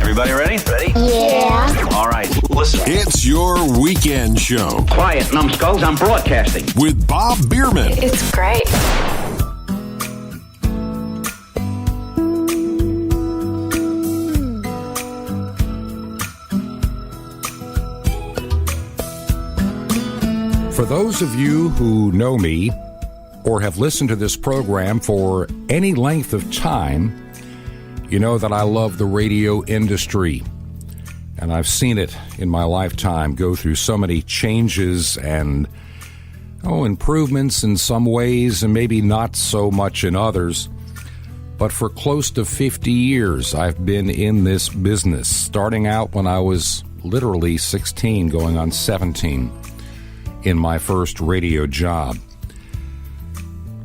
Everybody ready? Ready? Yeah. All right, listen. It's your weekend show. Quiet, numbskulls, I'm broadcasting. With Bob Biermann. It's great. For those of you who know me or have listened to this program for any length of time, you know that I love the radio industry. And I've seen it in my lifetime go through so many changes and improvements in some ways and maybe not so much in others. But for close to 50 years, I've been in this business, starting out when I was literally 16, going on 17. In my first radio job.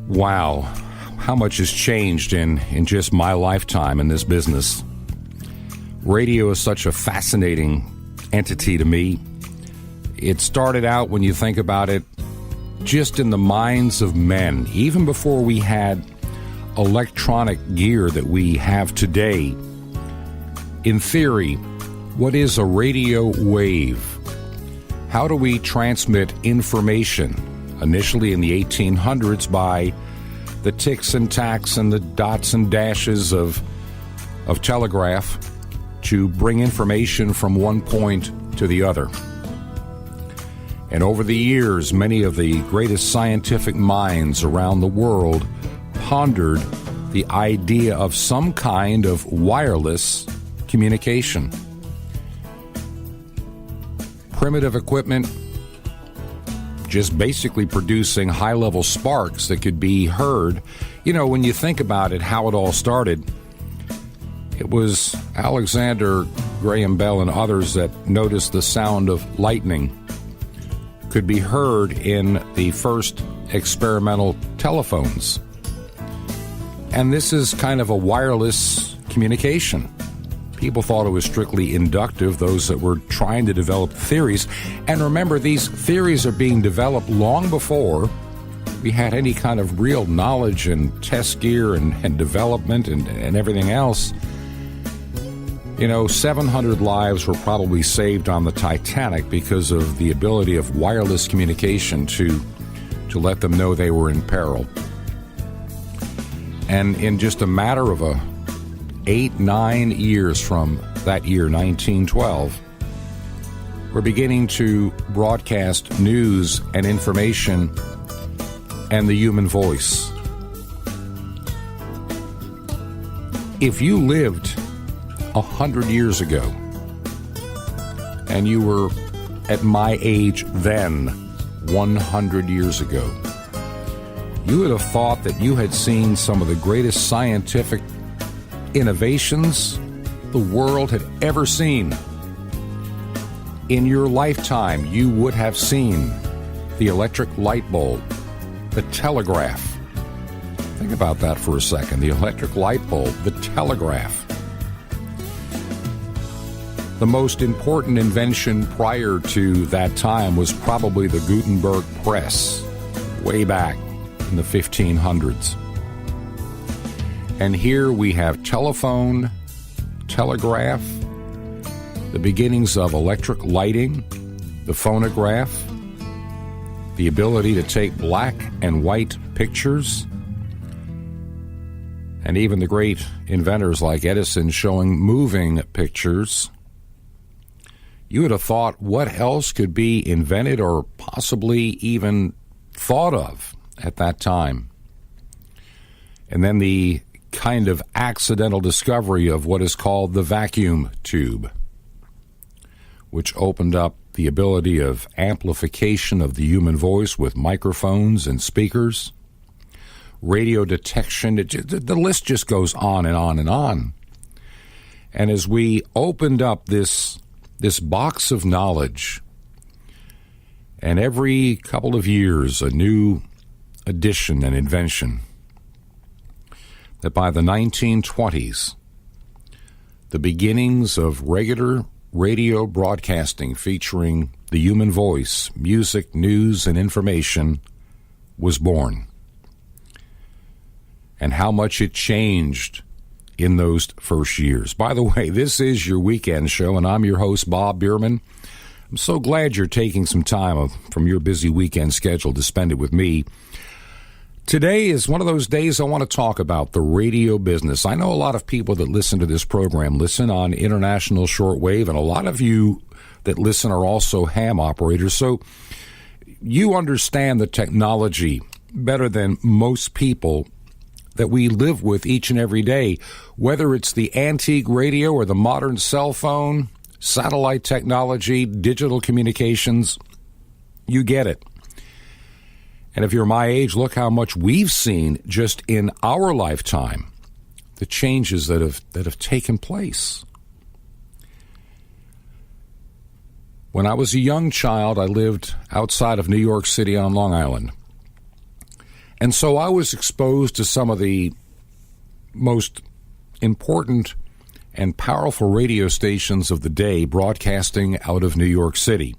Wow, how much has changed in just my lifetime in this business. Radio is such a fascinating entity to me. It started out, when you think about it, just in the minds of men. Even before we had electronic gear that we have today. In theory, what is a radio wave? How do we transmit information, initially in the 1800s by the ticks and tacks and the dots and dashes of telegraph to bring information from one point to the other? And over the years, many of the greatest scientific minds around the world pondered the idea of some kind of wireless communication. Primitive equipment, just basically producing high-level sparks that could be heard. You know, when you think about it, how it all started, it was Alexander Graham Bell and others that noticed the sound of lightning could be heard in the first experimental telephones. And this is kind of a wireless communication. People thought it was strictly inductive, those that were trying to develop theories. And remember, these theories are being developed long before we had any kind of real knowledge and test gear and development and everything else. You know, 700 lives were probably saved on the Titanic because of the ability of wireless communication to let them know they were in peril. And in just a matter of 8-9 years from that year, 1912, we're beginning to broadcast news and information and the human voice. If you lived 100 years ago and you were at my age then, 100 years ago, you would have thought that you had seen some of the greatest scientific innovations the world had ever seen. In your lifetime, you would have seen the electric light bulb, the telegraph. Think about that for a second. The electric light bulb, the telegraph. The most important invention prior to that time was probably the Gutenberg press, way back in the 1500s. And here we have telephone, telegraph, the beginnings of electric lighting, the phonograph, the ability to take black and white pictures, and even the great inventors like Edison showing moving pictures. You would have thought, what else could be invented or possibly even thought of at that time? And then the kind of accidental discovery of what is called the vacuum tube, which opened up the ability of amplification of the human voice with microphones and speakers, radio detection. The list just goes on and on and on. And as we opened up this box of knowledge, and every couple of years a new addition and invention, that by the 1920s, the beginnings of regular radio broadcasting featuring the human voice, music, news, and information was born. And how much it changed in those first years. By the way, this is your weekend show, and I'm your host, Bob Biermann. I'm so glad you're taking some time from your busy weekend schedule to spend it with me. Today is one of those days I want to talk about the radio business. I know a lot of people that listen to this program listen on international shortwave, and a lot of you that listen are also ham operators, so you understand the technology better than most people that we live with each and every day, whether it's the antique radio or the modern cell phone, satellite technology, digital communications. You get it. And if you're my age, look how much we've seen just in our lifetime, the changes that have taken place. When I was a young child, I lived outside of New York City on Long Island. And so I was exposed to some of the most important and powerful radio stations of the day broadcasting out of New York City.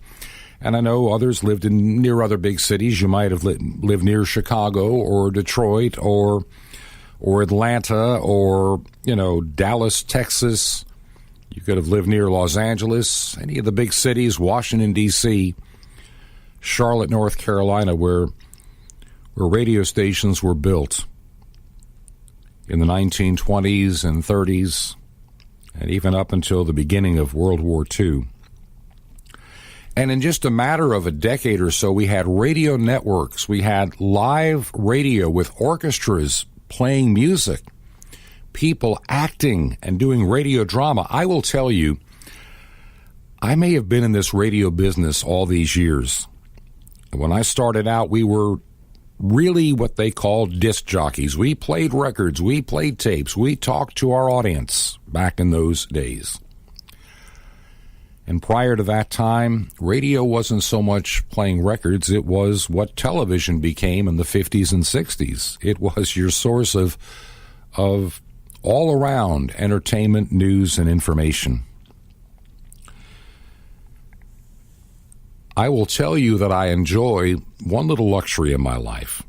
And I know others lived near other big cities. You might have lived near Chicago or Detroit or Atlanta or, Dallas, Texas. You could have lived near Los Angeles, any of the big cities, Washington, D.C., Charlotte, North Carolina, where radio stations were built in the 1920s and 30s, and even up until the beginning of World War II. And in just a matter of a decade or so, we had radio networks. We had live radio with orchestras playing music, people acting and doing radio drama. I will tell you, I may have been in this radio business all these years. When I started out, we were really what they called disc jockeys. We played records, we played tapes, we talked to our audience back in those days. And prior to that time, radio wasn't so much playing records, it was what television became in the 50s and 60s. It was your source of all-around entertainment, news, and information. I will tell you that I enjoy one little luxury in my life.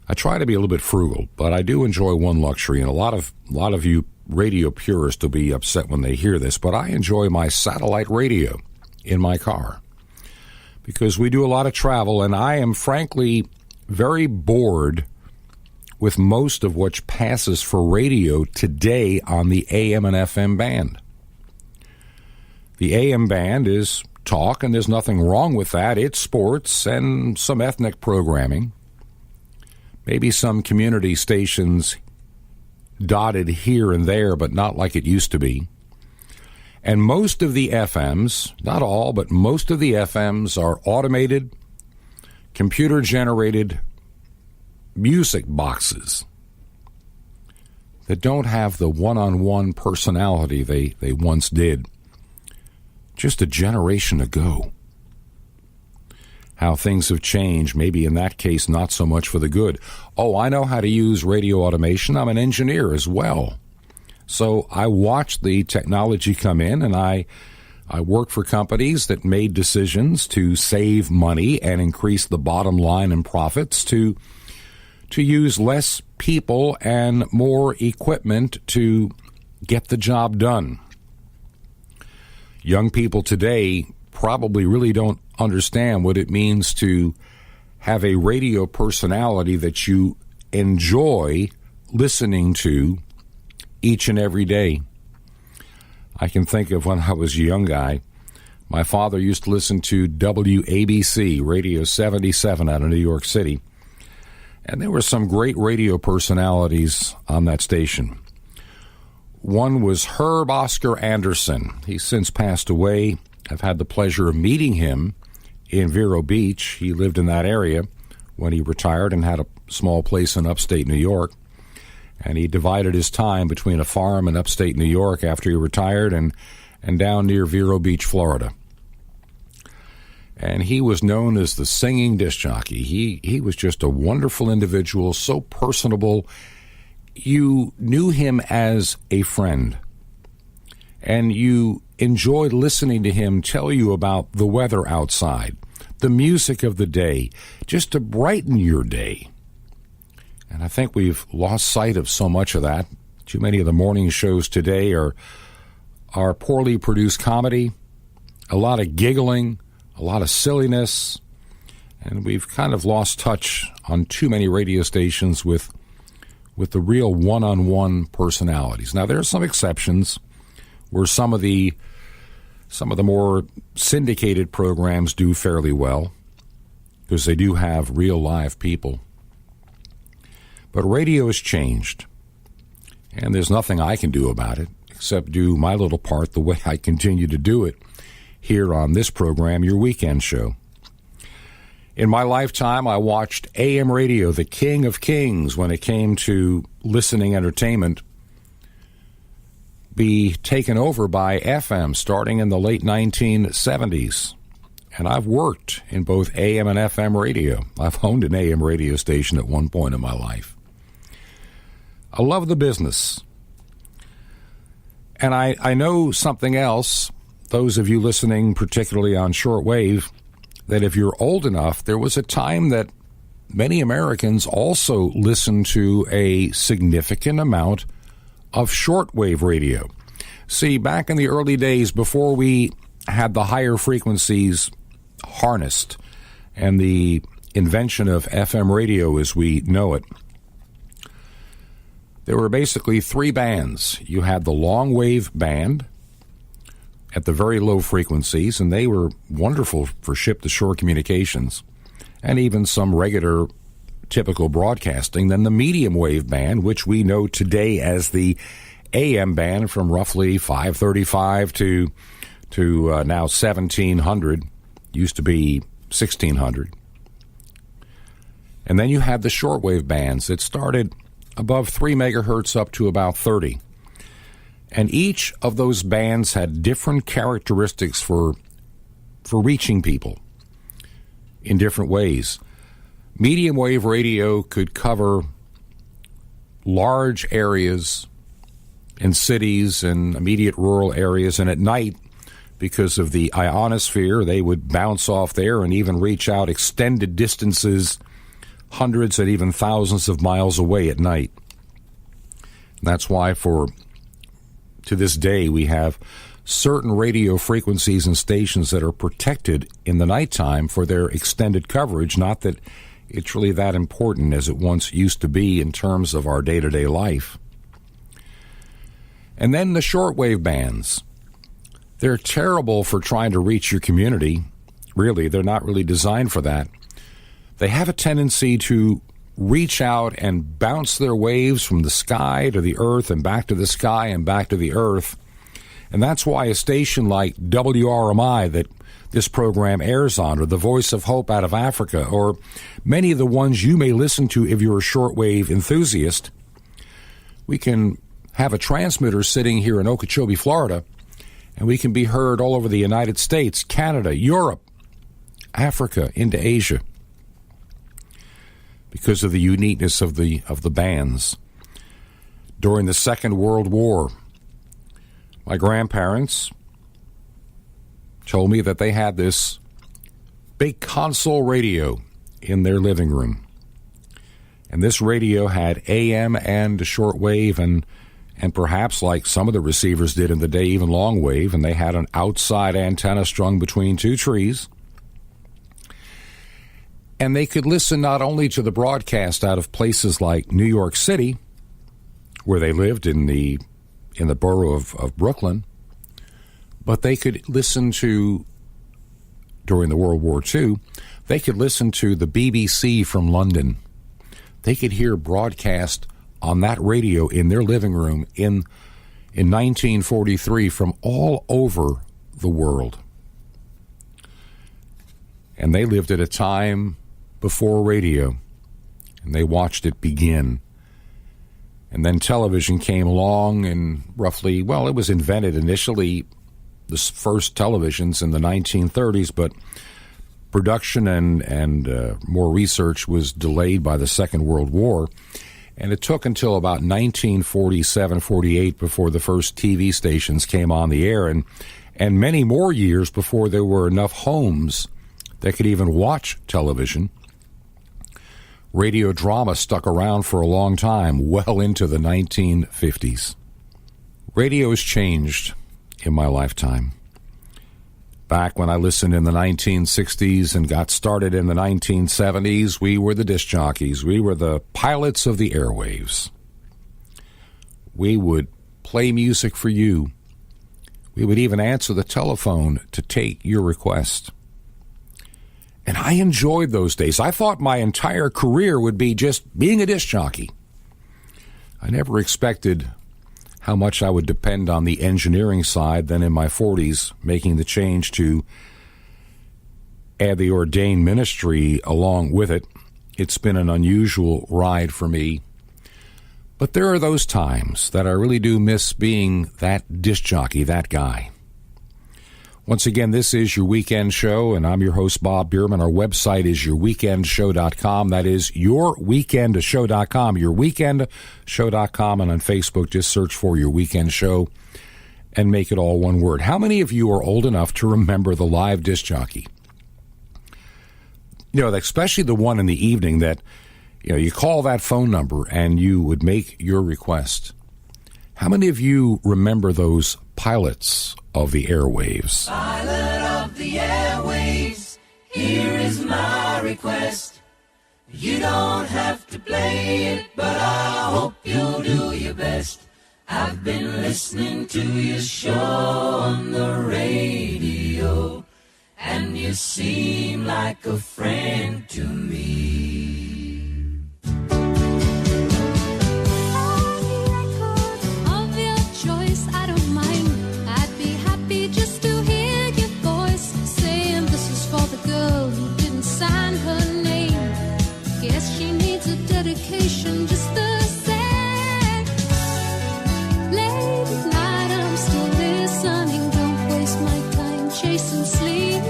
I try to be a little bit frugal, but I do enjoy one luxury, and a lot of you radio purists will be upset when they hear this, but I enjoy my satellite radio in my car because we do a lot of travel, and I am frankly very bored with most of what passes for radio today on the AM and FM band. The AM band is talk, and there's nothing wrong with that. It's sports and some ethnic programming, maybe some community stations dotted here and there, but not like it used to be. And most of the FMs, not all, but most of the FMs are automated, computer-generated music boxes that don't have the one-on-one personality they once did just a generation ago. How things have changed, maybe in that case not so much for the good. Oh, I know how to use radio automation. I'm an engineer as well. So I watched the technology come in, and I work for companies that made decisions to save money and increase the bottom line and profits, to use less people and more equipment to get the job done. Young people today probably really don't understand what it means to have a radio personality that you enjoy listening to each and every day. I can think of when I was a young guy, my father used to listen to WABC, Radio 77 out of New York City, and there were some great radio personalities on that station. One was Herb Oscar Anderson. He's since passed away. I've had the pleasure of meeting him in Vero Beach. He lived in that area when he retired and had a small place in upstate New York. And he divided his time between a farm in upstate New York after he retired and down near Vero Beach, Florida. And he was known as the singing disc jockey. He was just a wonderful individual, so personable. You knew him as a friend, and you enjoyed listening to him tell you about the weather outside, the music of the day, just to brighten your day. And I think we've lost sight of so much of that Too many of the morning shows today are poorly produced comedy, a lot of giggling, a lot of silliness, and we've kind of lost touch on too many radio stations with the real one-on-one personalities. Now, there are some exceptions where some of the more syndicated programs do fairly well because they do have real live people. But radio has changed, and there's nothing I can do about it except do my little part the way I continue to do it here on this program, your weekend show. In my lifetime, I watched AM radio, the king of kings when it came to listening entertainment, be taken over by FM starting in the late 1970s. And I've worked in both AM and FM radio. I've owned an AM radio station at one point in my life. I love the business. And I know something else, those of you listening particularly on shortwave, that if you're old enough, there was a time that many Americans also listened to a significant amount of shortwave radio. See, back in the early days, before we had the higher frequencies harnessed and the invention of FM radio as we know it, there were basically three bands. You had the long wave band at the very low frequencies, and they were wonderful for ship-to-shore communications and even some regular typical broadcasting. Then the medium wave band, which we know today as the AM band, from roughly 535 to now 1700, used to be 1600. And then you had the shortwave bands that started above 3 megahertz up to about 30. And each of those bands had different characteristics for reaching people in different ways. Medium wave radio could cover large areas in cities and immediate rural areas, and at night, because of the ionosphere, they would bounce off there and even reach out extended distances, hundreds and even thousands of miles away at night. And that's why to this day, we have certain radio frequencies and stations that are protected in the nighttime for their extended coverage. Not that it's really that important as it once used to be in terms of our day-to-day life. And then the shortwave bands. They're terrible for trying to reach your community. Really, they're not really designed for that. They have a tendency to reach out and bounce their waves from the sky to the earth and back to the sky and back to the earth. And that's why a station like WRMI that this program airs on, or the Voice of Hope out of Africa, or many of the ones you may listen to if you're a shortwave enthusiast, we can have a transmitter sitting here in Okeechobee, Florida, and we can be heard all over the United States, Canada, Europe, Africa, into Asia, because of the uniqueness of the bands. During the Second World War, my grandparents told me that they had this big console radio in their living room. And this radio had AM and shortwave and perhaps, like some of the receivers did in the day, even long wave, and they had an outside antenna strung between two trees. And they could listen not only to the broadcast out of places like New York City, where they lived in the borough of Brooklyn, but they could listen to, during the World War II, they could listen to the BBC from London. They could hear broadcast on that radio in their living room in 1943 from all over the world. And they lived at a time before radio, and they watched it begin. And then television came along, and roughly, well, it was invented initially, the first televisions in the 1930s, but production and more research was delayed by the Second World War. And it took until about 1947, 48 before the first TV stations came on the air, and many more years before there were enough homes that could even watch television. Radio drama stuck around for a long time, well into the 1950s. Radio has changed in my lifetime. Back when I listened in the 1960s and got started in the 1970s, we were the disc jockeys. We were the pilots of the airwaves. We would play music for you. We would even answer the telephone to take your request. And I enjoyed those days. I thought my entire career would be just being a disc jockey. I never expected how much I would depend on the engineering side. Then in my 40s, making the change to add the ordained ministry along with it. It's been an unusual ride for me. But there are those times that I really do miss being that disc jockey, that guy. Once again, this is Your Weekend Show, and I'm your host, Bob Biermann. Our website is yourweekendshow.com. That is yourweekendshow.com, yourweekendshow.com, and on Facebook, just search for Your Weekend Show and make it all one word. How many of you are old enough to remember the live disc jockey? You know, especially the one in the evening that, you know, you call that phone number and you would make your request. How many of you remember those pilots of the airwaves? Pilot of the airwaves, here is my request. You don't have to play it, but I hope you'll do your best. I've been listening to your show on the radio, and you seem like a friend to me. Dedication just the same. Late at night I'm still listening. Don't waste my time chasing sleep.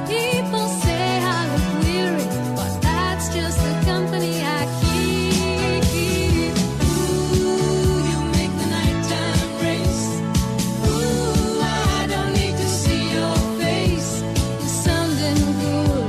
People say I look weary, but that's just the company I keep. Ooh, you make the nighttime race. Ooh, I don't need to see your face. You're sounding good.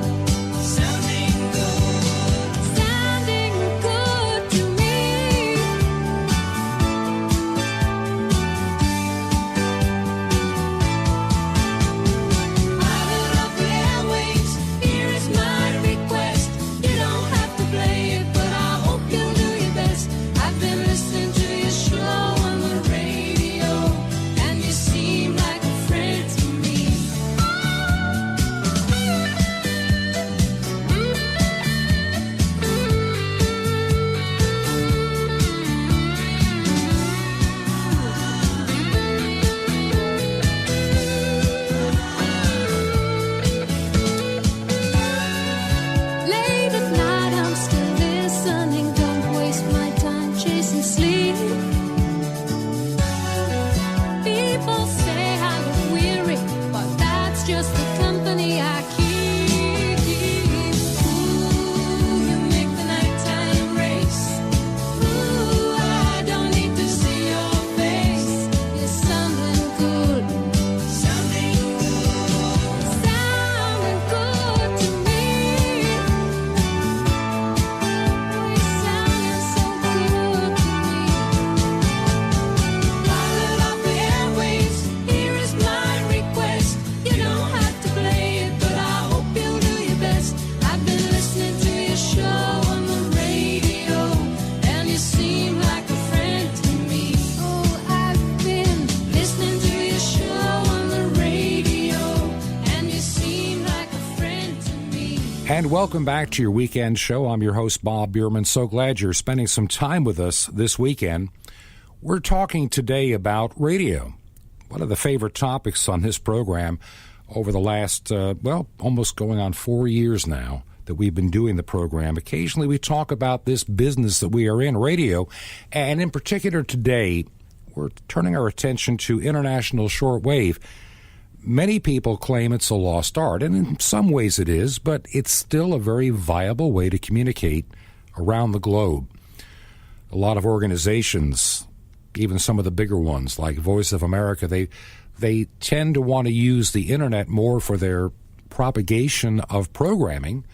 And welcome back to Your Weekend Show. I'm your host, Bob Biermann. So glad you're spending some time with us this weekend. We're talking today about radio, one of the favorite topics on this program over the last, almost going on 4 years now that we've been doing the program. Occasionally we talk about this business that we are in, radio, and in particular today, we're turning our attention to international shortwave. Many people claim it's a lost art, and in some ways it is, but it's still a very viable way to communicate around the globe. A lot of organizations, even some of the bigger ones like Voice of America, they tend to want to use the internet more for their propagation of programming,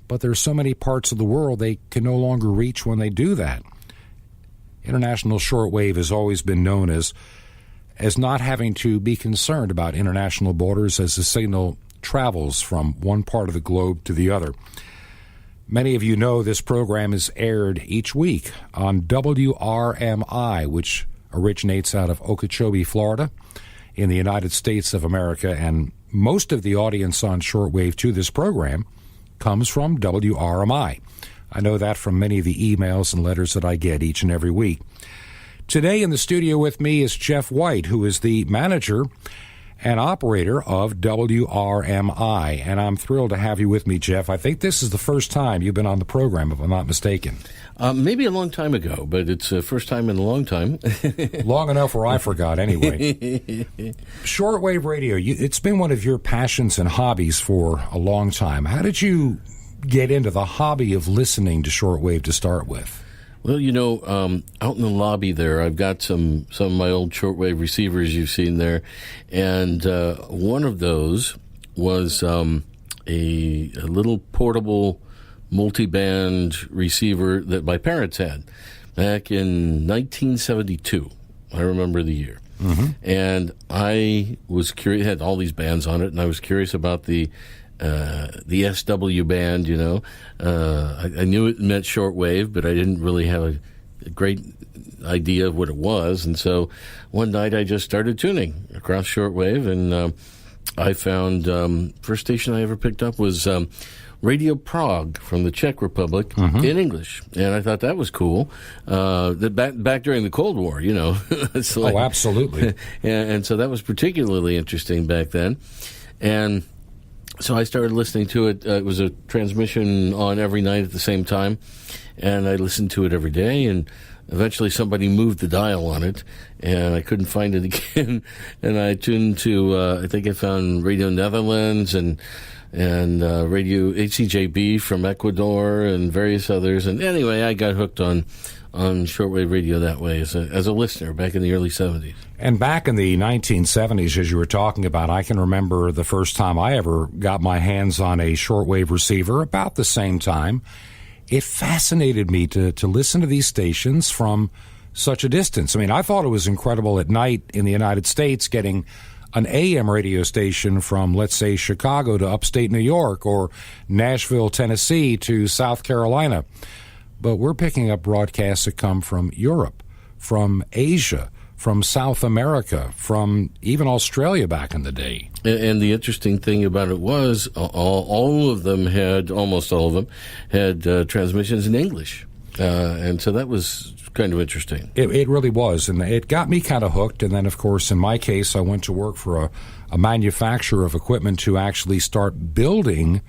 but there's so many parts of the world they can no longer reach when they do that. International shortwave has always been known as not having to be concerned about international borders as the signal travels from one part of the globe to the other. Many of you know this program is aired each week on WRMI, which originates out of Okeechobee, Florida, in the United States of America, and most of the audience on shortwave to this program comes from WRMI. I know that from many of the emails and letters that I get each and every week. Today in the studio with me is Jeff White, who is the manager and operator of WRMI, and I'm thrilled to have you with me, Jeff. I think this is the first time you've been on the program, if I'm not mistaken. Maybe a long time ago, but it's the first time in a long time. Long enough where I forgot anyway. Shortwave radio, it's been one of your passions and hobbies for a long time. How did you get into the hobby of listening to shortwave to start with? Well, out in the lobby there, I've got some of my old shortwave receivers you've seen there, and one of those was a little portable multi-band receiver that my parents had back in 1972. I remember the year. Mm-hmm. And I was curious, it had all these bands on it, and I was curious about the SW band, I knew it meant shortwave, but I didn't really have a great idea of what it was. And so one night I just started tuning across shortwave, and I found first station I ever picked up was Radio Prague from the Czech Republic in English, and I thought that was cool. Back during the Cold War, It's like, oh, absolutely. and so that was particularly interesting back then. And so I started listening to it. It was a transmission on every night at the same time, and I listened to it every day, and eventually somebody moved the dial on it, and I couldn't find it again. And I tuned to, I think I found Radio Netherlands and Radio HCJB from Ecuador and various others. And anyway, I got hooked on shortwave radio that way as a listener back in the early 70s. And back in the 1970s, as you were talking about, I can remember the first time I ever got my hands on a shortwave receiver, about the same time. It fascinated me to listen to these stations from such a distance. I mean, I thought it was incredible at night in the United States getting an AM radio station from, let's say, Chicago to upstate New York, or Nashville, Tennessee to South Carolina. But we're picking up broadcasts that come from Europe, from Asia, from South America, from even Australia back in the day. And the interesting thing about it was all of them had, almost all of them, had transmissions in English. And so that was kind of interesting. It really was, and it got me kind of hooked. And then, of course, in my case, I went to work for a manufacturer of equipment to actually start building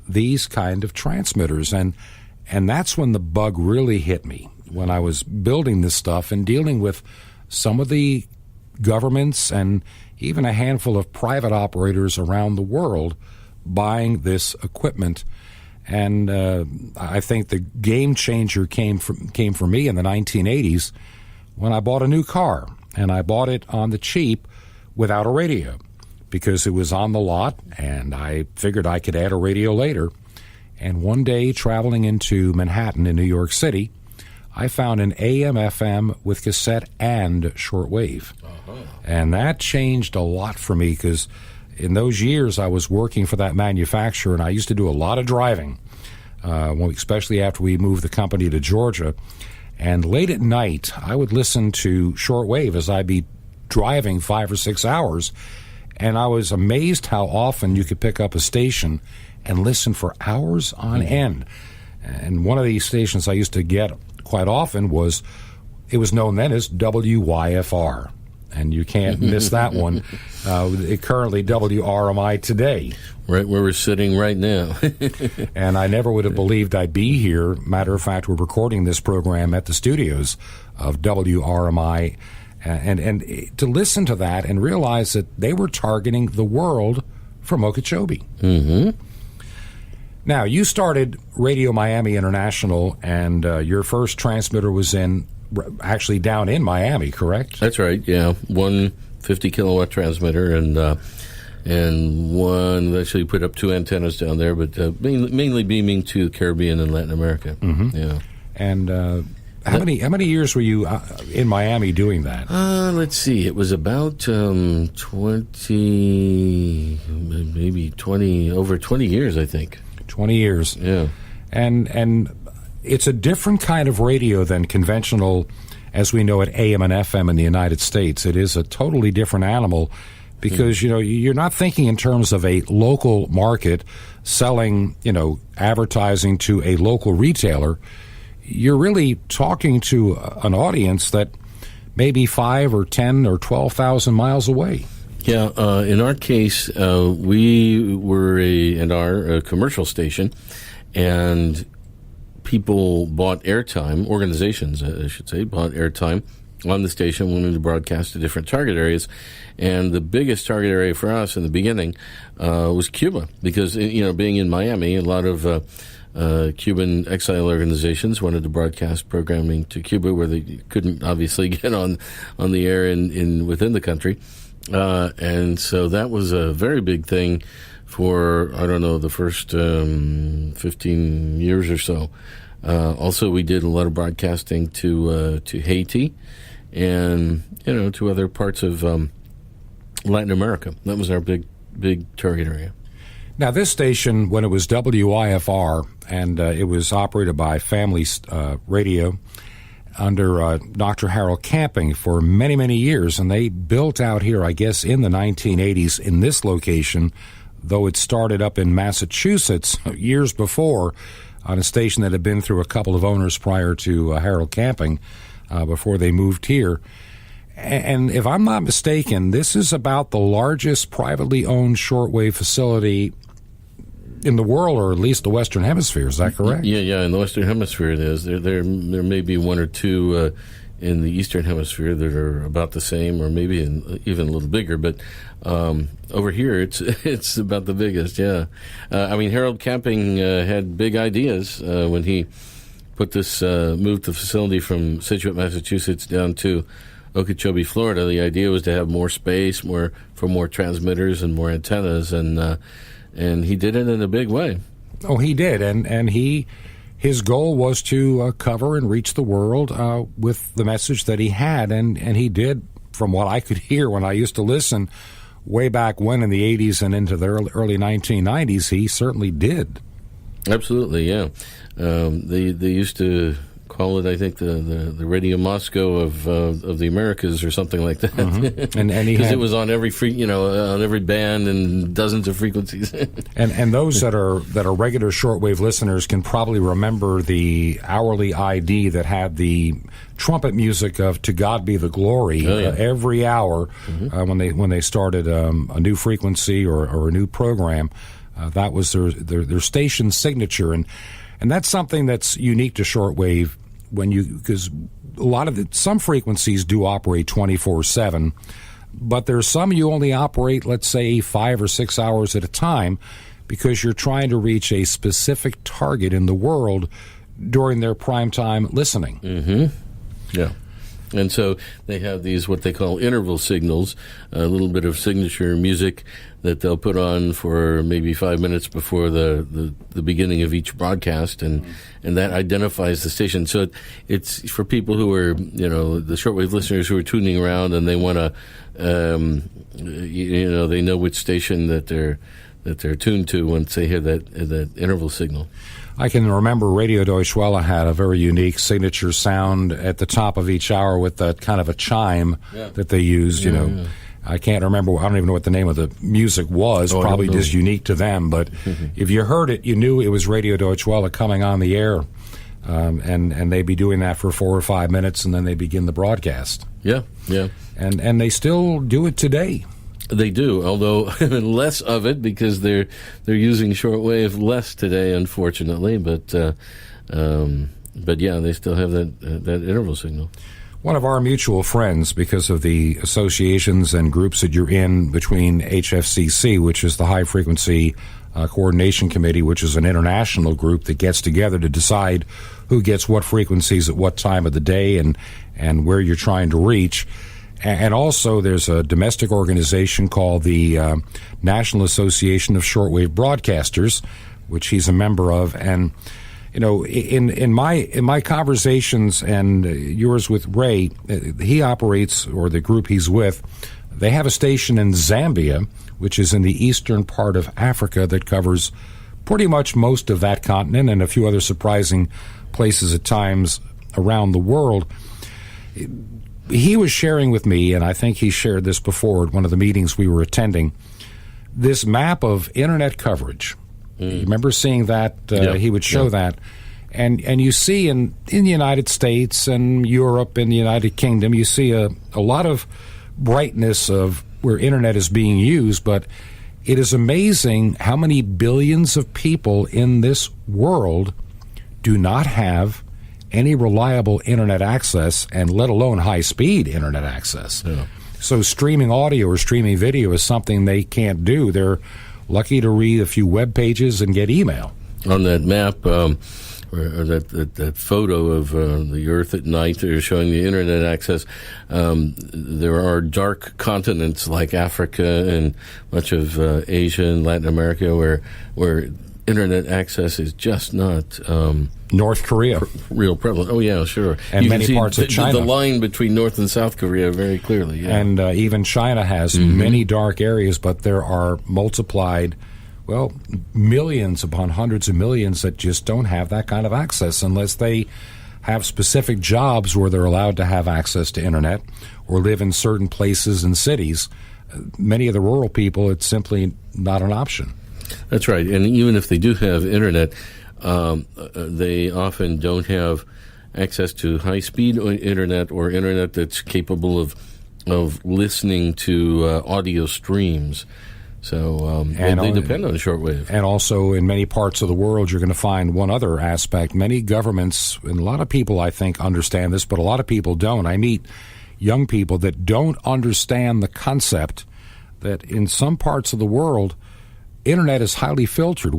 these kind of transmitters. And that's when the bug really hit me, when I was building this stuff and dealing with some of the governments and even a handful of private operators around the world buying this equipment. And I think the game changer came for me in the 1980s when I bought a new car. And I bought it on the cheap without a radio because it was on the lot, and I figured I could add a radio later. And one day, traveling into Manhattan in New York City, I found an AM/FM with cassette and shortwave. And that changed a lot for me, because in those years I was working for that manufacturer, and I used to do a lot of driving, especially after we moved the company to Georgia. And late at night, I would listen to shortwave as I'd be driving 5 or 6 hours, and I was amazed how often you could pick up a station and listen for hours on end. And one of these stations I used to get quite often was known then as WYFR. And you can't miss that one. Currently WRMI today. Right where we're sitting right now. And I never would have believed I'd be here. Matter of fact, we're recording this program at the studios of WRMI. And to listen to that and realize that they were targeting the world from Okeechobee. Mm-hmm. Now, you started Radio Miami International, and your first transmitter was actually down in Miami, correct? That's right, yeah. One 50-kilowatt transmitter, and and one actually put up 2 antennas down there, but mainly beaming to the Caribbean and Latin America. Mm-hmm. Yeah. And how many years were you in Miami doing that? Let's see. It was about 20, maybe 20, over 20 years, I think. 20 years. Yeah. And it's a different kind of radio than conventional, as we know it, AM and FM in the United States. It is a totally different animal because, you're not thinking in terms of a local market selling, advertising to a local retailer. You're really talking to an audience that may be 5 or 10 or 12,000 miles away. Yeah, in our case, we were a commercial station, and people bought airtime, organizations, I should say, bought airtime on the station, wanted to broadcast to different target areas. And the biggest target area for us in the beginning was Cuba, because, being in Miami, a lot of Cuban exile organizations wanted to broadcast programming to Cuba, where they couldn't obviously get on the air within the country. And so that was a very big thing for, I don't know, the first 15 years or so. Also, we did a lot of broadcasting to Haiti and, to other parts of Latin America. That was our big target area. Now, this station, when it was WIFR, and it was operated by Family Radio under Dr. Harold Camping for many, many years, and they built out here, I guess, in the 1980s in this location, though it started up in Massachusetts years before on a station that had been through a couple of owners prior to Harold Camping before they moved here. And if I'm not mistaken, this is about the largest privately owned shortwave facility in the world, or at least the Western Hemisphere. Is that correct? Yeah. In the Western Hemisphere, it is. There may be 1 or 2 in the Eastern Hemisphere that are about the same, or maybe even a little bigger. But over here, it's about the biggest. Yeah. Harold Camping had big ideas when he moved the facility from Situate, Massachusetts, down to Okeechobee, Florida. The idea was to have more space, for more transmitters and more antennas, and he did it in a big way. Oh, he did, and his goal was to cover and reach the world with the message that he had, and he did, from what I could hear when I used to listen way back when in the 80s and into the early 1990s, he certainly did. Absolutely, yeah. They used to call it, I think, the Radio Moscow of the Americas, or something like that. Mm-hmm. And because it was on every on every band and dozens of frequencies. and those that are regular shortwave listeners can probably remember the hourly ID that had the trumpet music of "To God Be the Glory" every hour. Mm-hmm. When they started a new frequency or a new program. That was their station signature, and that's something that's unique to shortwave. Because some frequencies do operate 24/7, but there's some you only operate, let's say, 5 or 6 hours at a time, because you're trying to reach a specific target in the world during their prime time listening. Mm-hmm. Yeah. And so they have these, what they call interval signals, a little bit of signature music that they'll put on for maybe 5 minutes before the beginning of each broadcast, and that identifies the station. So it's for people who are, the shortwave listeners who are tuning around, and they want to, they know which station that they're tuned to once they hear that interval signal. I can remember Radio Deutsche Welle had a very unique signature sound at the top of each hour with that kind of a chime that they used, Yeah. I can't remember, I don't even know what the name of the music was, probably just unique to them, but if you heard it, you knew it was Radio Deutsche Welle coming on the air, and they'd be doing that for 4 or 5 minutes, and then they begin the broadcast. Yeah. And they still do it today. They do, although less of it, because they're using shortwave less today, unfortunately. But yeah, they still have that interval signal. One of our mutual friends, because of the associations and groups that you're in between HFCC, which is the High Frequency Coordination Committee, which is an international group that gets together to decide who gets what frequencies at what time of the day and where you're trying to reach. And also, there's a domestic organization called the National Association of Shortwave Broadcasters, which he's a member of. And you know, in my conversations and yours with Ray, he operates, or the group he's with, they have a station in Zambia, which is in the eastern part of Africa, that covers pretty much most of that continent and a few other surprising places at times around the world. He was sharing with me, and I think he shared this before at one of the meetings we were attending, this map of internet coverage. You remember seeing that? He would show that. And you see in the United States and Europe and the United Kingdom, you see a lot of brightness of where internet is being used, but it is amazing how many billions of people in this world do not have any reliable internet access, and let alone high-speed internet access. Yeah. So streaming audio or streaming video is something they can't do. They're lucky to read a few web pages and get email. On that map, or that photo of the Earth at night, they're showing the internet access. There are dark continents like Africa and much of Asia and Latin America where internet access is just not North Korea, real prevalent. Oh yeah, sure. And you many can see parts of China. The line between North and South Korea very clearly. Yeah. And even China has many dark areas, but there are multiplied, well, millions upon hundreds of millions that just don't have that kind of access unless they have specific jobs where they're allowed to have access to internet or live in certain places and cities. Many of the rural people, it's simply not an option. That's right. And even if they do have internet, they often don't have access to high-speed internet or internet that's capable of listening to audio streams. So they depend on shortwave. And also in many parts of the world, you're going to find one other aspect. Many governments, and a lot of people, I think, understand this, but a lot of people don't. I meet young people that don't understand the concept that in some parts of the world, internet is highly filtered,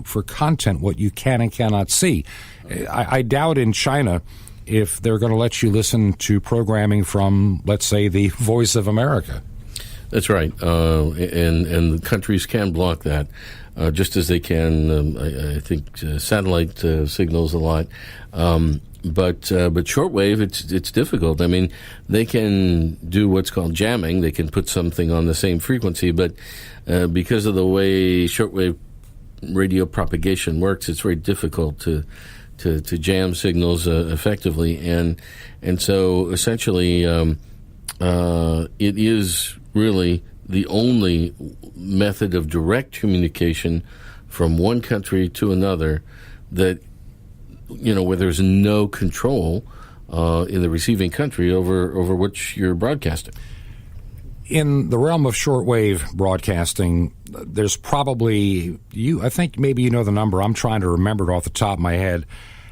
for content, what you can and cannot see. I doubt in China if they're going to let you listen to programming from, let's say, the Voice of America. That's right. And the countries can block that, just as they can, I think, satellite signals a lot. But shortwave, it's difficult. I mean, they can do what's called jamming. They can put something on the same frequency, but because of the way shortwave radio propagation works, it's very difficult to jam signals effectively. And so essentially, it is really the only method of direct communication from one country to another that, where there's no control in the receiving country over which you're broadcasting. In the realm of shortwave broadcasting, there's probably, I think maybe you know the number, I'm trying to remember it off the top of my head.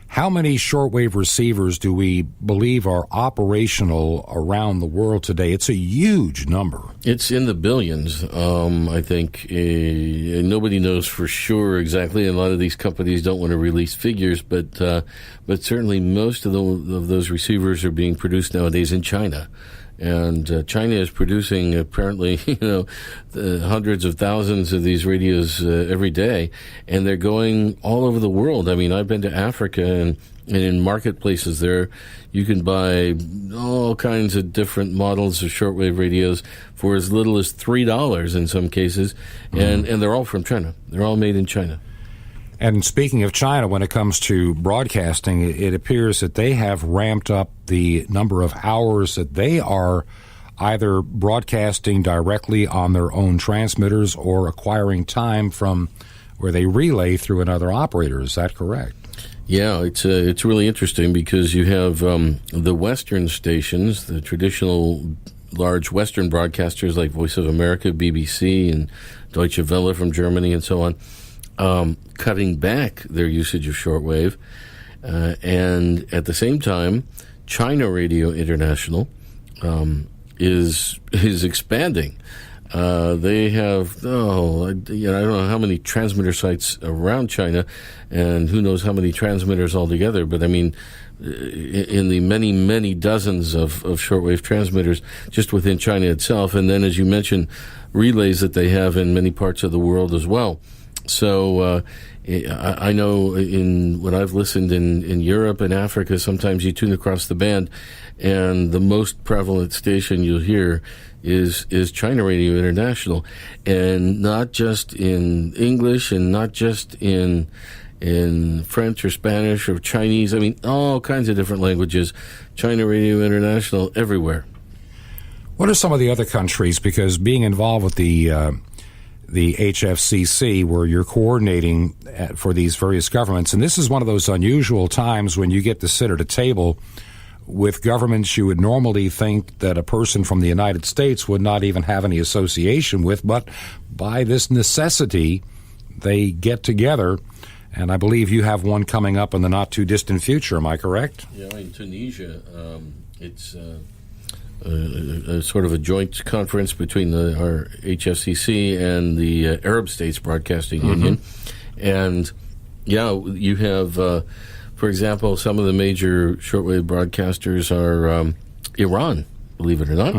How many shortwave receivers do we believe are operational around the world today? It's a huge number. It's in the billions, I think. Nobody knows for sure exactly, and a lot of these companies don't want to release figures, but certainly most of those receivers are being produced nowadays in China. And China is producing apparently, hundreds of thousands of these radios every day, and they're going all over the world. I mean, I've been to Africa, and in marketplaces there, you can buy all kinds of different models of shortwave radios for as little as $3 in some cases, and they're all from China. They're all made in China. And speaking of China, when it comes to broadcasting, it appears that they have ramped up the number of hours that they are either broadcasting directly on their own transmitters or acquiring time from where they relay through another operator. Is that correct? Yeah, it's really interesting because you have the Western stations, the traditional large Western broadcasters like Voice of America, BBC, and Deutsche Welle from Germany, and so on. Cutting back their usage of shortwave, and at the same time, China Radio International is expanding. They have I don't know how many transmitter sites around China, and who knows how many transmitters altogether. But I mean, in the many, many dozens of shortwave transmitters just within China itself. And then, as you mentioned, relays that they have in many parts of the world as well. So I know when I've listened in Europe and Africa, sometimes you tune across the band, and the most prevalent station you'll hear is China Radio International, and not just in English and not just in French or Spanish or Chinese. I mean, all kinds of different languages. China Radio International everywhere. What are some of the other countries? Because being involved with the HFCC, where you're coordinating for these various governments, and this is one of those unusual times when you get to sit at a table with governments you would normally think that a person from the United States would not even have any association with, but by this necessity, they get together. And I believe you have one coming up in the not-too-distant future. Am I correct? Yeah, in Tunisia. It's a sort of a joint conference between our HFCC and the Arab States Broadcasting Union. And, yeah, you have, for example, some of the major shortwave broadcasters are Iran, believe it or not,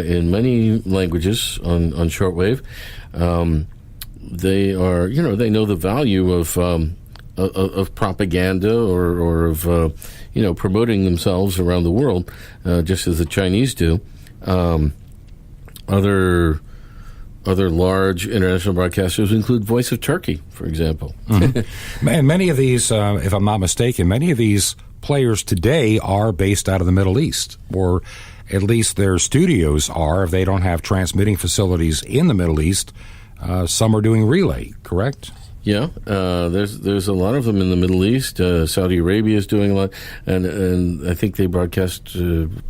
in many languages on shortwave. They are, they know the value of propaganda or of, promoting themselves around the world, just as the Chinese do. Other large international broadcasters include Voice of Turkey, for example. And many of these, if I'm not mistaken, many of these players today are based out of the Middle East, or at least their studios are, if they don't have transmitting facilities in the Middle East. Some are doing relay, correct? Yeah, there's a lot of them in the Middle East. Saudi Arabia is doing a lot, and I think they broadcast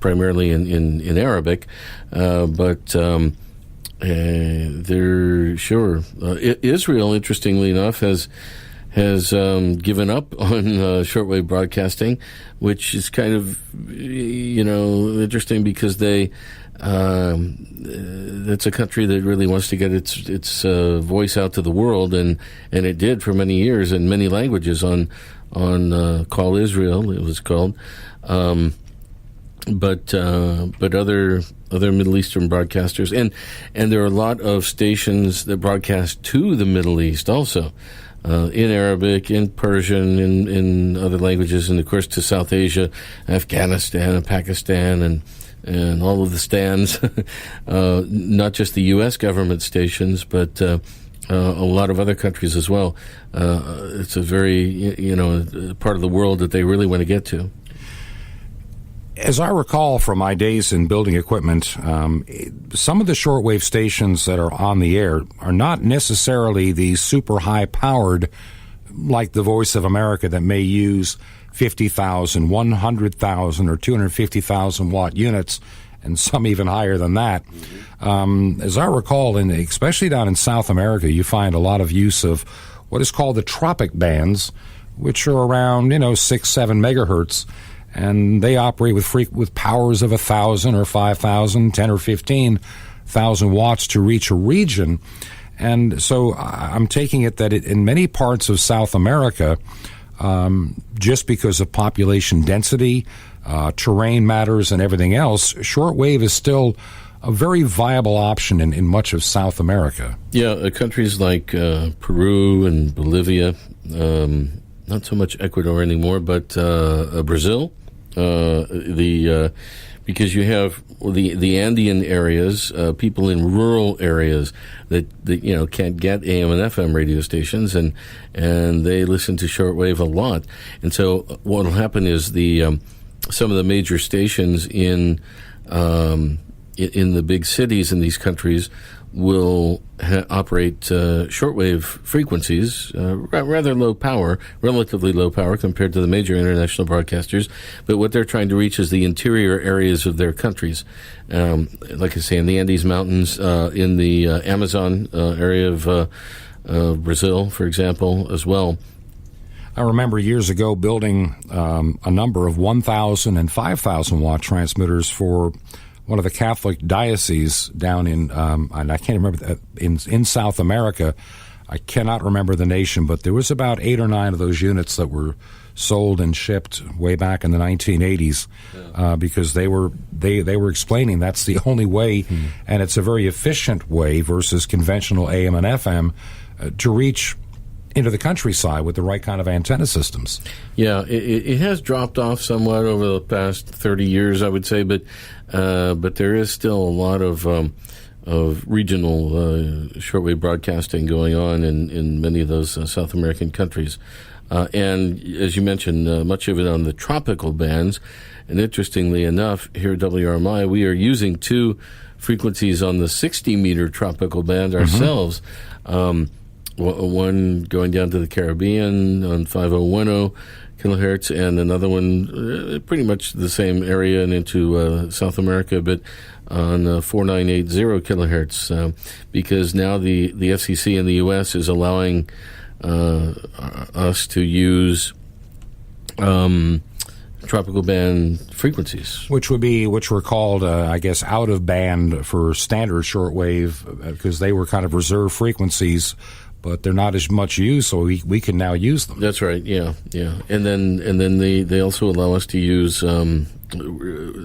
primarily in Arabic, but they're sure. Israel, interestingly enough, has given up on shortwave broadcasting, which is kind of interesting because that's a country that really wants to get its voice out to the world, and it did for many years in many languages on Call Israel, it was called. But other Middle Eastern broadcasters, and there are a lot of stations that broadcast to the Middle East also, in Arabic, in Persian, in other languages, and of course to South Asia, Afghanistan, and Pakistan, and all of the stands, not just the U.S. government stations, but a lot of other countries as well. It's a very, part of the world that they really want to get to. As I recall from my days in building equipment, some of the shortwave stations that are on the air are not necessarily the super high-powered, like the Voice of America, that may use 50,000, 100,000, or 250,000 watt units, and some even higher than that. As I recall, especially down in South America, you find a lot of use of what is called the tropic bands, which are around 6-7 megahertz, and they operate with powers of 1,000 or 5,000, 10 or 15,000 watts to reach a region. And so I'm taking it that in many parts of South America, just because of population density, terrain matters, and everything else, shortwave is still a very viable option in much of South America. Yeah, countries like Peru and Bolivia, not so much Ecuador anymore, but Brazil, because you have the Andean areas, people in rural areas that can't get AM and FM radio stations, and they listen to shortwave a lot. And so what will happen is some of the major stations in the big cities in these countries will operate shortwave frequencies, rather low power, relatively low power compared to the major international broadcasters. But what they're trying to reach is the interior areas of their countries. Like I say, in the Andes Mountains, in the Amazon area of Brazil, for example, as well. I remember years ago building a number of 1,000 and 5,000 watt transmitters for one of the Catholic dioceses down in, and I can't remember, in South America. I cannot remember the nation, but there was about 8 or 9 of those units that were sold and shipped way back in the 1980s because they were explaining that's the only way, and it's a very efficient way versus conventional AM and FM to reach into the countryside with the right kind of antenna systems. Yeah, it has dropped off somewhat over the past 30 years, I would say, but there is still a lot of regional shortwave broadcasting going on in many of those South American countries. And as you mentioned, much of it on the tropical bands. And interestingly enough, here at WRMI, we are using 2 frequencies on the 60-meter tropical band ourselves. One going down to the Caribbean on 5010 kilohertz, and another one pretty much the same area and into South America, but on 4980 kilohertz, because now the FCC in the U.S. is allowing us to use tropical band frequencies, which were called, I guess, out of band for standard shortwave, because they were kind of reserved frequencies, but they're not as much used, so we can now use them. That's right. Yeah. And then they also allow us to use.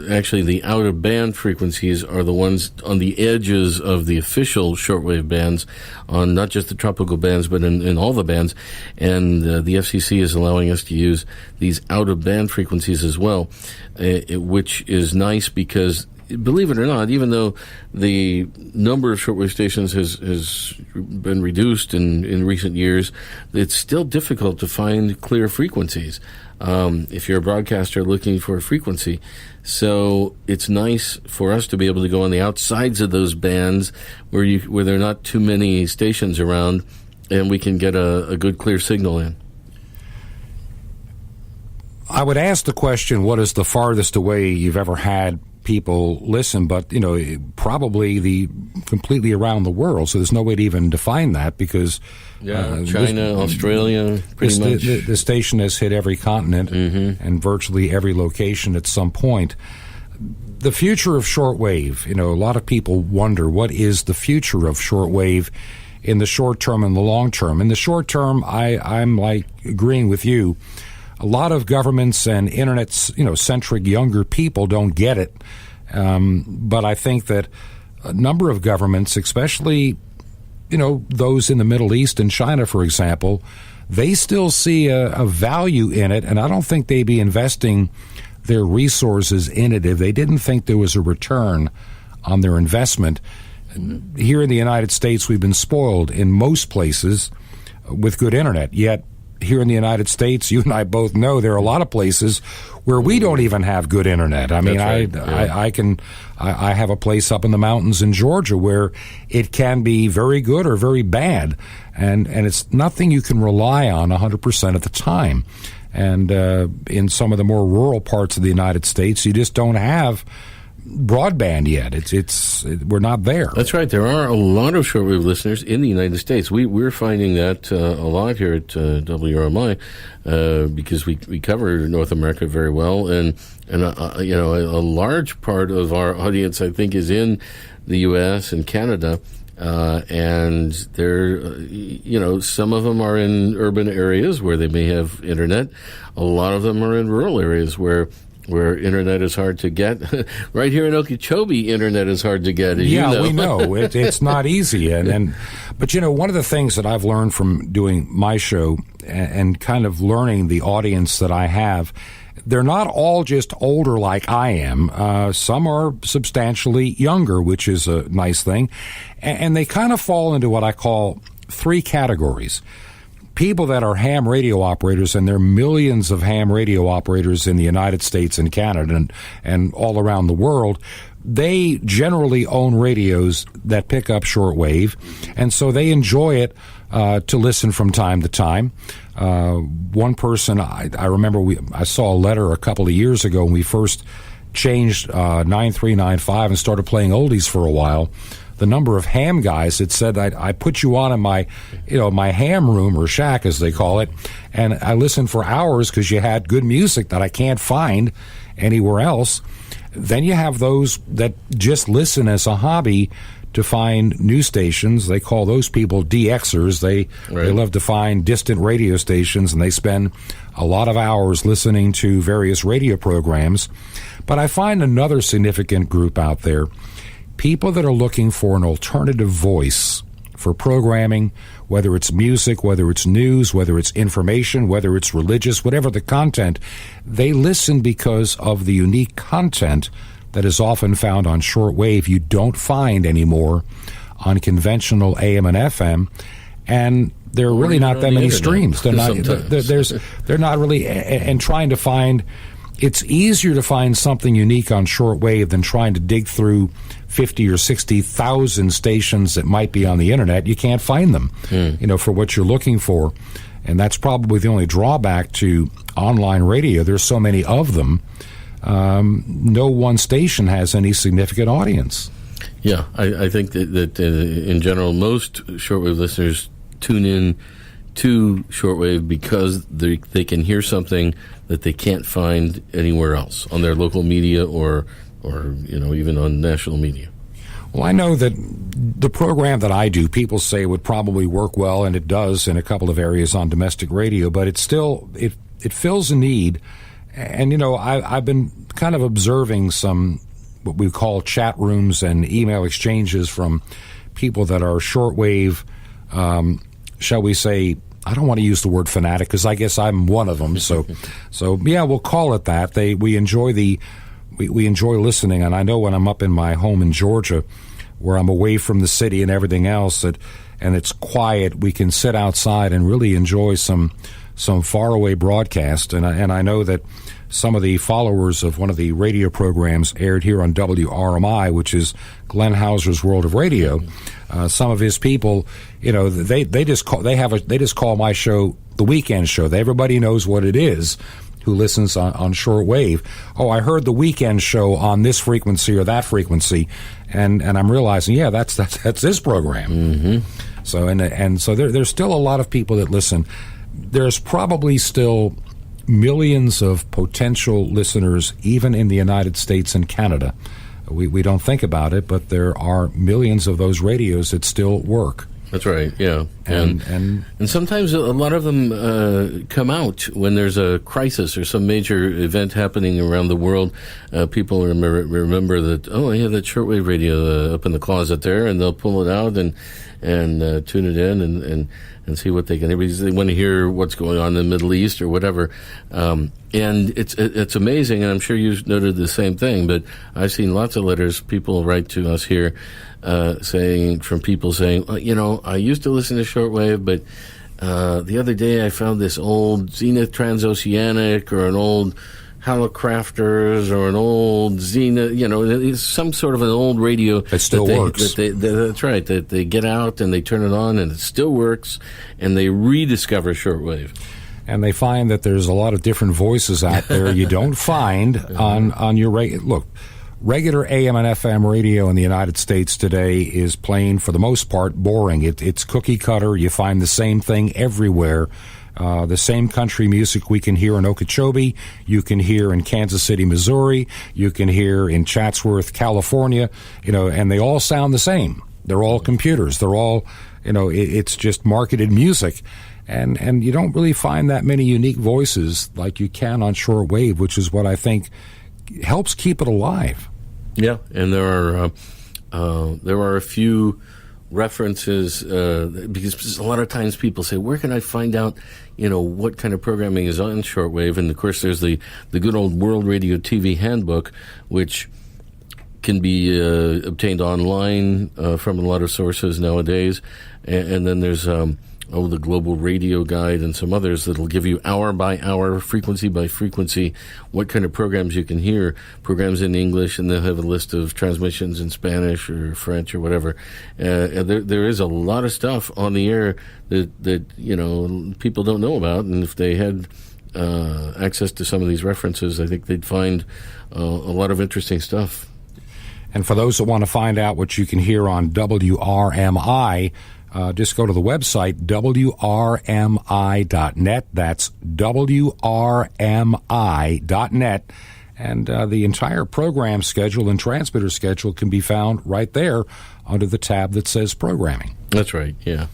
Actually, the out-of-band frequencies are the ones on the edges of the official shortwave bands, on not just the tropical bands, but in all the bands. And the FCC is allowing us to use these out-of-band frequencies as well, which is nice because, believe it or not, even though the number of shortwave stations has been reduced in recent years, it's still difficult to find clear frequencies. If you're a broadcaster looking for a frequency. So it's nice for us to be able to go on the outsides of those bands where there are not too many stations around, and we can get a good clear signal in. I would ask the question, what is the farthest away you've ever had people listen, but probably completely around the world, so there's no way to even define that, because China, Australia, pretty much. The station has hit every continent and virtually every location at some point. The future of shortwave, a lot of people wonder, what is the future of shortwave in the short term and the long term? In the short term, I'm agreeing with you. A lot of governments and internet, centric younger people don't get it. But I think that a number of governments, especially, those in the Middle East and China, for example, they still see a value in it, and I don't think they'd be investing their resources in it if they didn't think there was a return on their investment. Here in the United States, we've been spoiled in most places with good internet, yet here in the United States, you and I both know there are a lot of places where we don't even have good internet. I mean, right. I have a place up in the mountains in Georgia where it can be very good or very bad, and it's nothing you can rely on 100% of the time. And in some of the more rural parts of the United States, you just don't have broadband yet. We're not there. That's right. There are a lot of shortwave listeners in the United States. We're finding that a lot here at WRMI because we cover North America very well, and a large part of our audience, I think, is in the U.S. and Canada. And there, some of them are in urban areas where they may have internet. A lot of them are in rural areas where internet is hard to get. Right here in Okeechobee, internet is hard to get. We know. It's not easy. But one of the things that I've learned from doing my show and kind of learning the audience that I have, they're not all just older like I am. Some are substantially younger, which is a nice thing. And they kind of fall into what I call 3 categories. People that are ham radio operators, and there are millions of ham radio operators in the United States and Canada and all around the world, they generally own radios that pick up shortwave, and so they enjoy it to listen from time to time. One person, I remember I saw a letter a couple of years ago when we first changed 9395 and started playing oldies for a while. The number of ham guys that said, I put you on in my ham room or shack, as they call it, and I listened for hours because you had good music that I can't find anywhere else. Then you have those that just listen as a hobby to find news stations. They call those people DXers. They love to find distant radio stations, and they spend a lot of hours listening to various radio programs. But I find another significant group out there, people that are looking for an alternative voice for programming, whether it's music, whether it's news, whether it's information, whether it's religious, whatever the content. They listen because of the unique content that is often found on shortwave you don't find anymore on conventional AM and FM, and there are really not that many streams. They're not. They're not really. And trying to find, it's easier to find something unique on shortwave than trying to dig through 50 or 60,000 stations that might be on the internet. You can't find them, for what you're looking for, and that's probably the only drawback to online radio. There's so many of them. No one station has any significant audience. Yeah, I think that in general, most shortwave listeners tune in to shortwave because they can hear something that they can't find anywhere else on their local media or even on national media. Well, I know that the program that I do, people say would probably work well, and it does in a couple of areas on domestic radio, but it fills a need. And, I've been kind of observing some what we call chat rooms and email exchanges from people that are shortwave, shall we say, I don't want to use the word fanatic because I guess I'm one of them. So yeah, we'll call it that. We enjoy we enjoy listening, and I know when I'm up in my home in Georgia, where I'm away from the city and everything else, and it's quiet, we can sit outside and really enjoy some faraway broadcast. And I know that some of the followers of one of the radio programs aired here on WRMI, which is Glenn Hauser's World of Radio. Some of his people, they just call my show the Weekend Show. Everybody knows what it is who listens on shortwave. Oh, I heard the Weekend Show on this frequency or that frequency, and I'm realizing, yeah, that's this program. Mm-hmm. So there's still a lot of people that listen. There's probably still millions of potential listeners, even in the United States and Canada. We don't think about it, but there are millions of those radios that still work. That's right, yeah. And sometimes a lot of them come out when there's a crisis or some major event happening around the world. People remember that, I have that shortwave radio up in the closet there, and they'll pull it out and tune it in and see what they can hear. They want to hear what's going on in the Middle East or whatever. And it's amazing, and I'm sure you've noted the same thing, but I've seen lots of letters people write to us here saying, I used to listen to shortwave, but the other day I found this old Zenith Transoceanic or an old Halocrafters or an old Zenith, some sort of an old radio that still works. That's right. That they get out and they turn it on and it still works, and they rediscover shortwave. And they find that there's a lot of different voices out there you don't find on your radio. Look, regular AM and FM radio in the United States today is plain, for the most part, boring. It's cookie cutter. You find the same thing everywhere. The same country music we can hear in Okeechobee, you can hear in Kansas City, Missouri, you can hear in Chatsworth, California, and they all sound the same. They're all computers. They're all, it's just marketed music. And you don't really find that many unique voices like you can on shortwave, which is what I think helps keep it alive. Yeah, and there are a few references because a lot of times people say, where can I find out what kind of programming is on shortwave? And of course there's the good old World Radio TV Handbook, which can be obtained online from a lot of sources nowadays, and then there's the Global Radio Guide and some others that'll give you hour by hour, frequency by frequency, what kind of programs you can hear, programs in English, and they'll have a list of transmissions in Spanish or French or whatever. There is a lot of stuff on the air that people don't know about, and if they had access to some of these references, I think they'd find a lot of interesting stuff. And for those that want to find out what you can hear on WRMI, just go to the website, WRMI.net. That's WRMI.net. And the entire program schedule and transmitter schedule can be found right there under the tab that says Programming. That's right, yeah.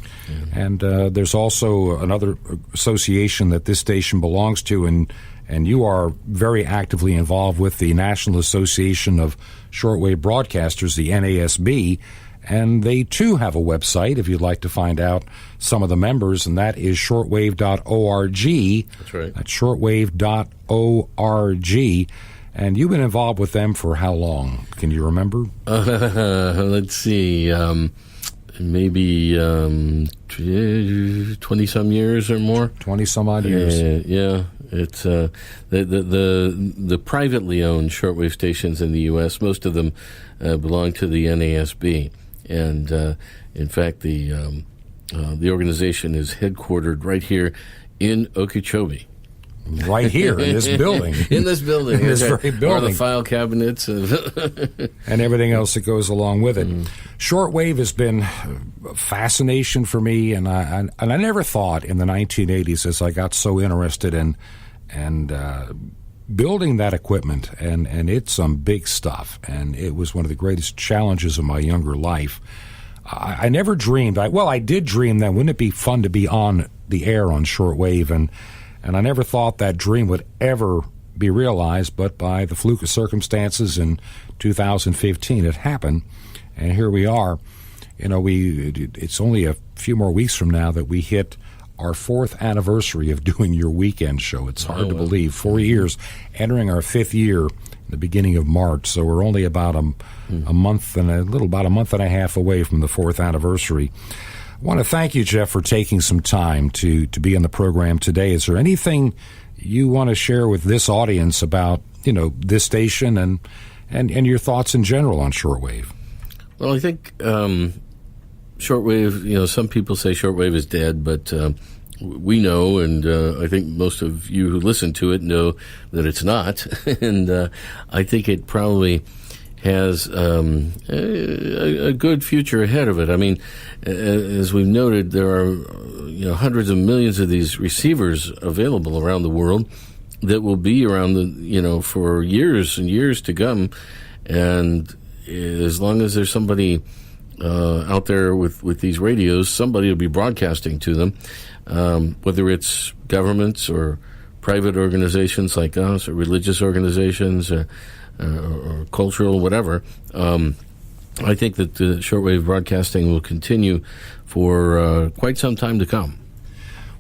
And there's also another association that this station belongs to, and you are very actively involved with, the National Association of Shortwave Broadcasters, the NASB, and they too have a website if you'd like to find out some of the members, and that is shortwave.org. That's right. That's shortwave.org. And you've been involved with them for how long? Can you remember? Let's see. Maybe 20-some years or more. 20-some-odd years. Yeah. It's the privately owned shortwave stations in the U.S., most of them belong to the NASB. And, in fact, the organization is headquartered right here in Okeechobee. Right here in this building. In this building. In this very building. Or the file cabinets. And everything else that goes along with it. Shortwave has been a fascination for me, and I never thought in the 1980s, as I got so interested in building that equipment, and it's some big stuff, and it was one of the greatest challenges of my younger life. I never dreamed, I did dream that wouldn't it be fun to be on the air on shortwave, and I never thought that dream would ever be realized, but by the fluke of circumstances in 2015, it happened, and here we are. You know, it's only a few more weeks from now that we hit our 4th anniversary of doing your weekend show. It's hard to believe. 4 years, entering our 5th year in the beginning of March, so we're only about a month and about a month and a half away from the 4th anniversary. I want to thank you, Jeff, for taking some time to be on the program today. Is there anything you want to share with this audience about, this station and your thoughts in general on shortwave? Well, I think shortwave, some people say shortwave is dead, but we know, and I think most of you who listen to it know that it's not. And I think it probably has a good future ahead of it. I mean, as we've noted, there are hundreds of millions of these receivers available around the world that will be around for years and years to come. And as long as there's somebody out there with these radios, somebody will be broadcasting to them, whether it's governments or private organizations like us, or religious organizations, or cultural, whatever. I think that the shortwave broadcasting will continue for quite some time to come.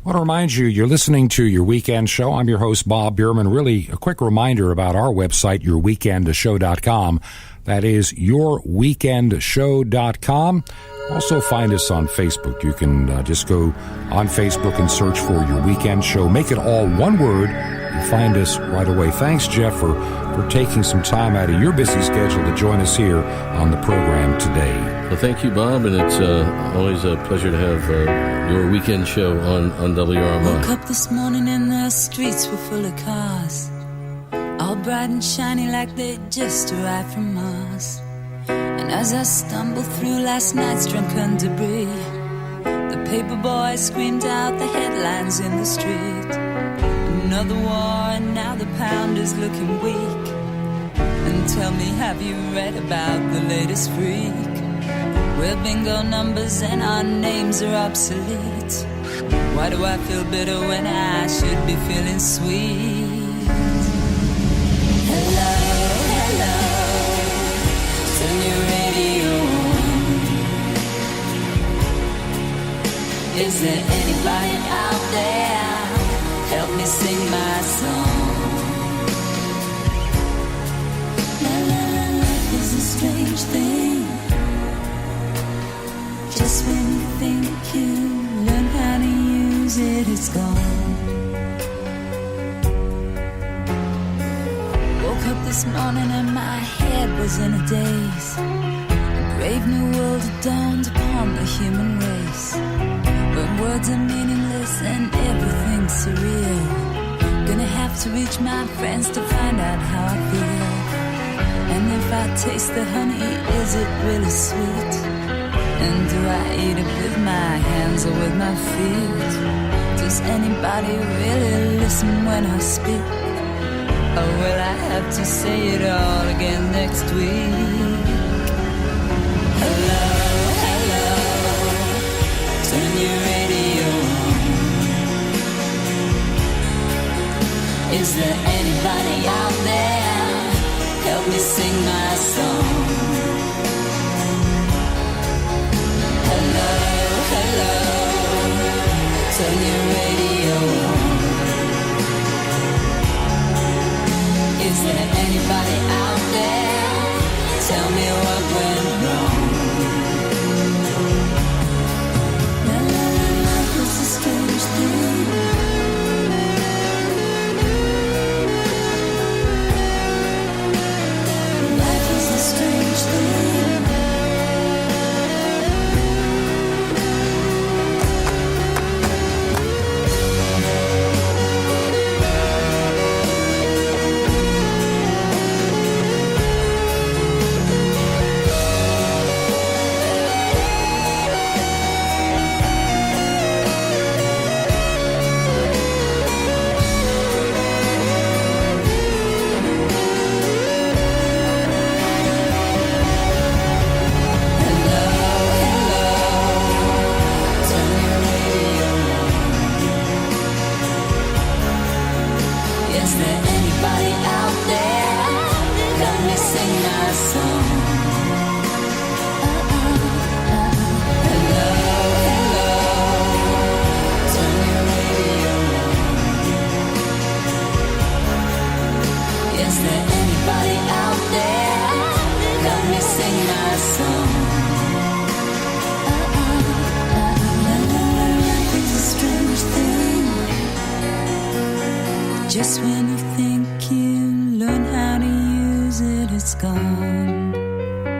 I want to remind you, you're listening to Your Weekend Show. I'm your host, Bob Biermann. Really, a quick reminder about our website, yourweekendshow.com. That is yourweekendshow.com. Also find us on Facebook. You can just go on Facebook and search for Your Weekend Show. Make it all one word. You'll find us right away. Thanks, Jeff, for taking some time out of your busy schedule to join us here on the program today. Well, thank you, Bob, and it's always a pleasure to have your weekend show on WRMI. Woke up this morning and the streets were full of cars, all bright and shiny like they just arrived from Mars. And as I stumbled through last night's drunken debris, the paper boy screamed out the headlines in the street. Another war, and now the pound is looking weak. And tell me, have you read about the latest freak? We're bingo numbers and our names are obsolete. Why do I feel bitter when I should be feeling sweet? Hello, hello, turn your radio on. Is there anybody out there? Help me sing my song. La la la, life is a strange thing. Just when you think you learn how to use it, it's gone. Woke up this morning and my head was in a daze. A brave new world had dawned upon the human race. When words are meaningless and everything's surreal, gonna have to reach my friends to find out how I feel. And if I taste the honey, is it really sweet? And do I eat it with my hands or with my feet? Does anybody really listen when I speak? Or will I have to say it all again next week? Hello, hello, turn your radio on. Is there anybody out there? Help me sing my song. Hello, hello, turn your radio on. Is there anybody out there? Tell me what went wrong. La la la, life is a strange thing. Life is a strange thing. Just when you think you learn how to use it, it's gone.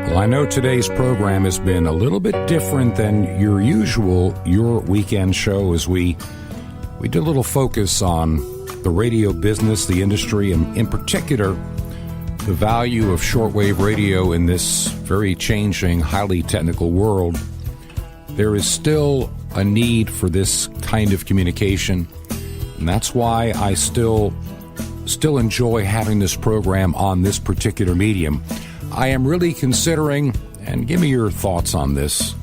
Well, I know today's program has been a little bit different than your usual Your Weekend show, as we did a little focus on the radio business, the industry, and in particular, the value of shortwave radio in this very changing, highly technical world. There is still a need for this kind of communication, and that's why I still enjoy having this program on this particular medium. I am really considering, and give me your thoughts on this,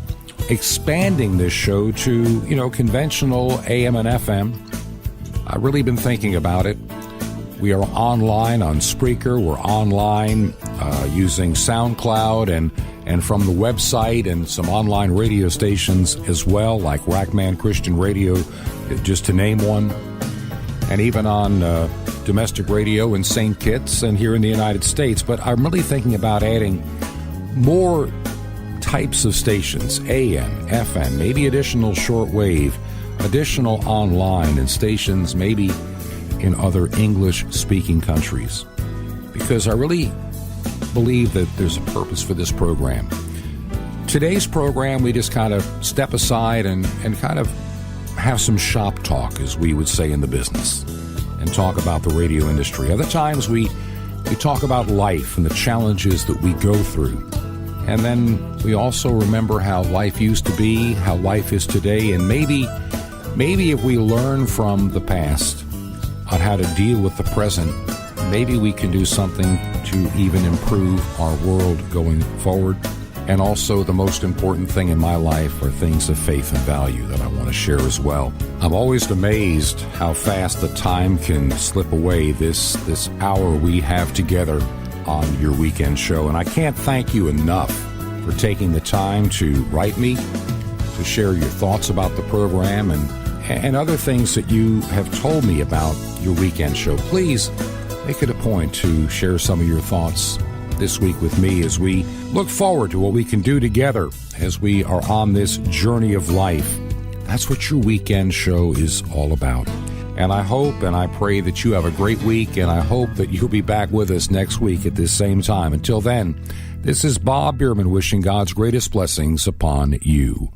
expanding this show to, conventional AM and FM. I've really been thinking about it. We are online on Spreaker. We're online using SoundCloud and from the website, and some online radio stations as well, like Rackman Christian Radio, just to name one. And even on domestic radio in St. Kitts and here in the United States. But I'm really thinking about adding more types of stations, AM, FM, maybe additional shortwave, additional online, and stations maybe in other English-speaking countries. Because I really believe that there's a purpose for this program. Today's program, we just kind of step aside and kind of have some shop talk, as we would say in the business, and talk about the radio industry. Other times we talk about life and the challenges that we go through. And then we also remember how life used to be, how life is today, and maybe if we learn from the past on how to deal with the present, maybe we can do something to even improve our world going forward. And also, the most important thing in my life are things of faith and value that I want to share as well. I'm always amazed how fast the time can slip away, this hour we have together on Your Weekend show. And I can't thank you enough for taking the time to write me, to share your thoughts about the program and other things that you have told me about Your Weekend show. Please make it a point to share some of your thoughts this week with me as we look forward to what we can do together as we are on this journey of life. That's what Your Weekend show is all about. And I hope and I pray that you have a great week, and I hope that you'll be back with us next week at this same time. Until then, this is Bob Biermann wishing God's greatest blessings upon you.